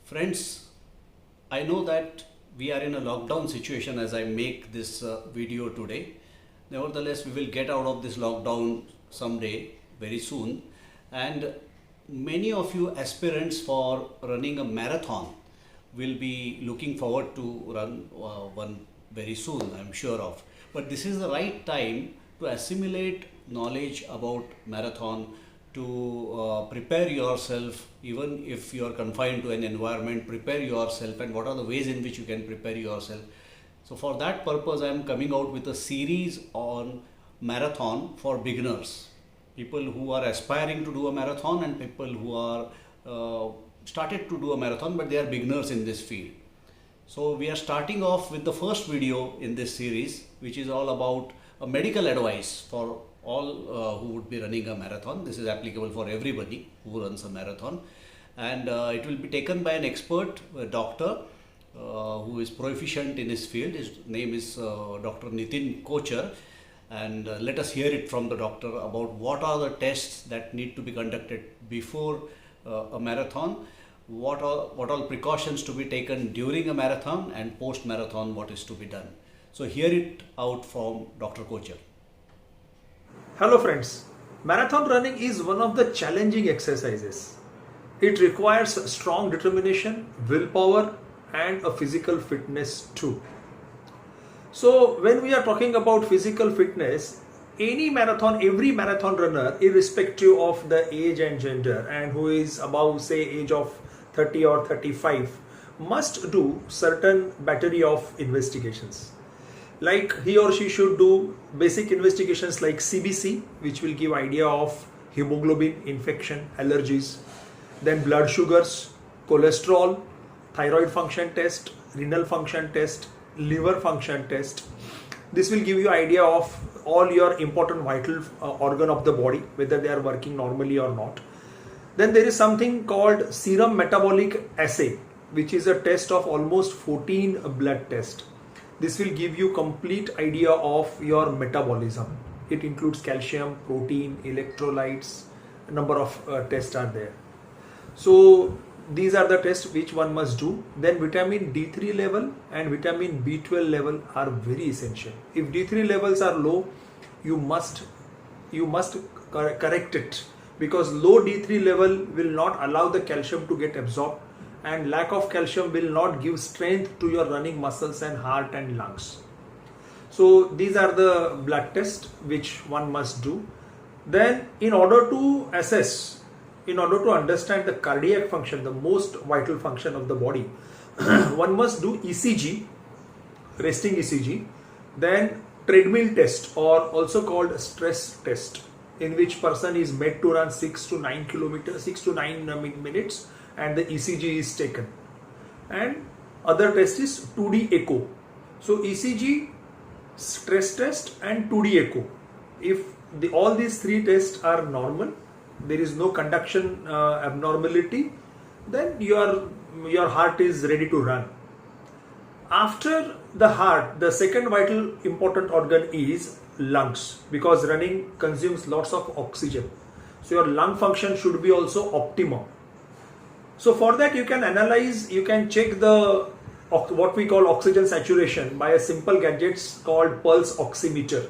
Friends, I know that we are in a lockdown situation as I make this video today. Nevertheless, we will get out of this lockdown someday, very soon. And many of you aspirants for running a marathon will be looking forward to run one very soon, I'm sure of. But this is the right time to assimilate knowledge about marathon, to prepare yourself, even if you are confined to an environment, prepare yourself, and what are the ways in which you can prepare yourself. So for that purpose, I am coming out with a series on marathon for beginners, people who are aspiring to do a marathon and people who are started to do a marathon but they are beginners in this field. So we are starting off with the first video in this series, which is all about a medical advice for all who would be running a marathon. This is applicable for everybody who runs a marathon, and it will be taken by an expert, a doctor who is proficient in his field. His name is Dr. Nitin Kochar, and let us hear it from the doctor about what are the tests that need to be conducted before a marathon, what all precautions to be taken during a marathon, and post marathon what is to be done. So hear it out from Dr. Kochar. Hello friends, marathon running is one of the challenging exercises. It requires strong determination, willpower and a physical fitness too. So when we are talking about physical fitness, every marathon runner, irrespective of the age and gender, and who is above say age of 30 or 35, must do certain battery of investigations. Like he or she should do basic investigations like CBC, which will give idea of hemoglobin, infection, allergies, then blood sugars, cholesterol, thyroid function test, renal function test, liver function test. This will give you idea of all your important vital organ of the body, whether they are working normally or not. Then there is something called serum metabolic assay, which is a test of almost 14 blood tests. This will give you complete idea of your metabolism. It includes calcium, protein, electrolytes, a number of tests are there. So these are the tests which one must do. Then vitamin D3 level and vitamin B12 level are very essential. If D3 levels are low, you must correct it, because low D3 level will not allow the calcium to get absorbed, and lack of calcium will not give strength to your running muscles and heart and lungs. So these are the blood tests which one must do. Then in order to understand the cardiac function, the most vital function of the body, one must do ECG, resting ECG, then treadmill test, or also called stress test, in which person is made to run 6 to 9 minutes and the ECG is taken. And other test is 2D echo. So ECG, stress test and 2D echo. If all these three tests are normal, there is no conduction abnormality, then your heart is ready to run. After the heart, the second vital important organ is lungs, because running consumes lots of oxygen. So your lung function should be also optimum. So for that you can check the what we call oxygen saturation by a simple gadget called pulse oximeter.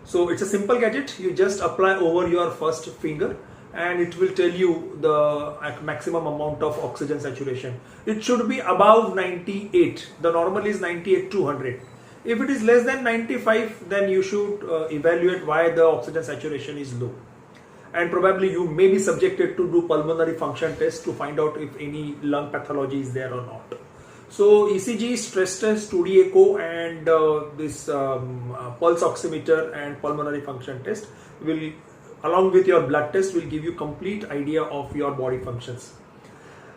So it's a simple gadget, you just apply over your first finger and it will tell you the maximum amount of oxygen saturation. It should be above 98. The normal is 98 to 100. If it is less than 95, then you should evaluate why the oxygen saturation is low. And probably you may be subjected to do pulmonary function test to find out if any lung pathology is there or not. So ECG, stress test, 2D echo and this pulse oximeter and pulmonary function test will, along with your blood test, will give you complete idea of your body functions.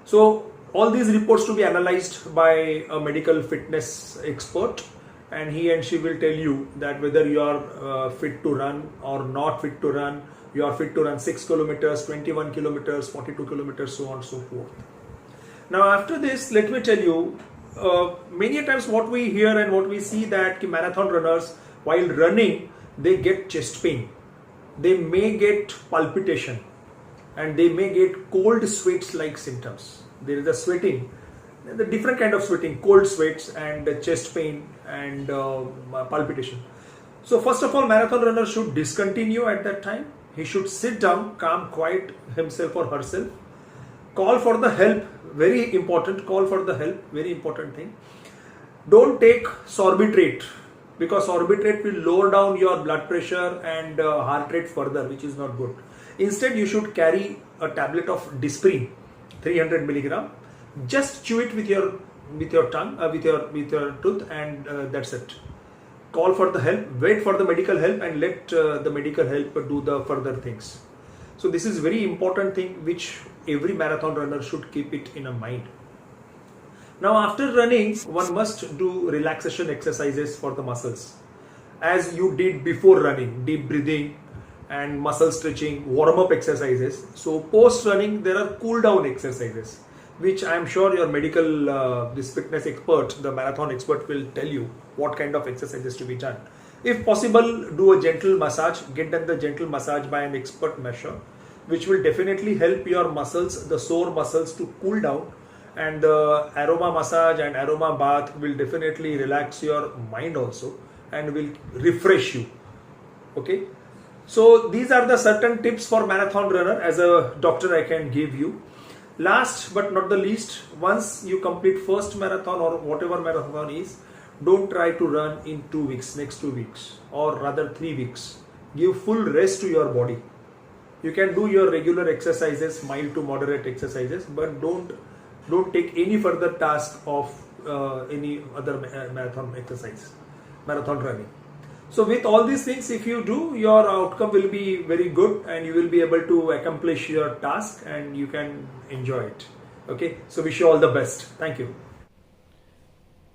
So all these reports to be analyzed by a medical fitness expert, and he and she will tell you that whether you are fit to run or not fit to run. You are fit to run 6 kilometers, 21 kilometers, 42 kilometers, so on and so forth. Now after this, let me tell you, many times what we hear and what we see that marathon runners, while running, they get chest pain. They may get palpitation. and they may get cold sweats like symptoms. There is a sweating, the different kind of sweating, cold sweats and chest pain and palpitation. So first of all, marathon runner should discontinue at that time. He should sit down, calm, quiet himself or herself. Call for the help, very important, call for the help, very important thing. Don't take sorbitrate, because sorbitrate will lower down your blood pressure and heart rate further, which is not good. Instead, you should carry a tablet of Disprin, 300 milligram. Just chew it with your tongue, with your tooth, and that's it. Call for the help, wait for the medical help, and let the medical help do the further things. So this is very important thing which every marathon runner should keep it in a mind. Now after running, one must do relaxation exercises for the muscles, as you did before running, deep breathing and muscle stretching, warm up exercises. So post running, there are cool down exercises, which I am sure your medical this fitness expert, the marathon expert, will tell you what kind of exercises to be done. If possible, do a gentle massage, get done the gentle massage by an expert masser, which will definitely help your muscles, the sore muscles, to cool down, and the aroma massage and aroma bath will definitely relax your mind also and will refresh you. Okay, so these are the certain tips for marathon runner as a doctor I can give you. Last but not the least, once you complete first marathon or whatever marathon is, don't try to run in 2 weeks, next 2 weeks, or rather 3 weeks. Give full rest to your body. You can do your regular exercises, mild to moderate exercises, but don't take any further task of any other marathon exercise, marathon running. So with all these things, if you do, your outcome will be very good and you will be able to accomplish your task and you can enjoy it. Okay, so wish you all the best. Thank you.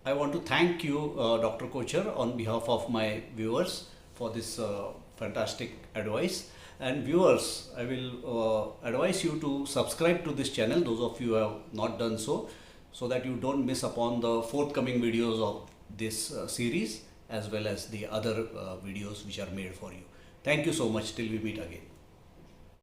I want to thank you, Dr. Kochhar, on behalf of my viewers for this fantastic advice. And viewers, I will advise you to subscribe to this channel, those of you who have not done so that you don't miss upon the forthcoming videos of this series, as well as the other videos which are made for you. Thank you so much. Till we meet again.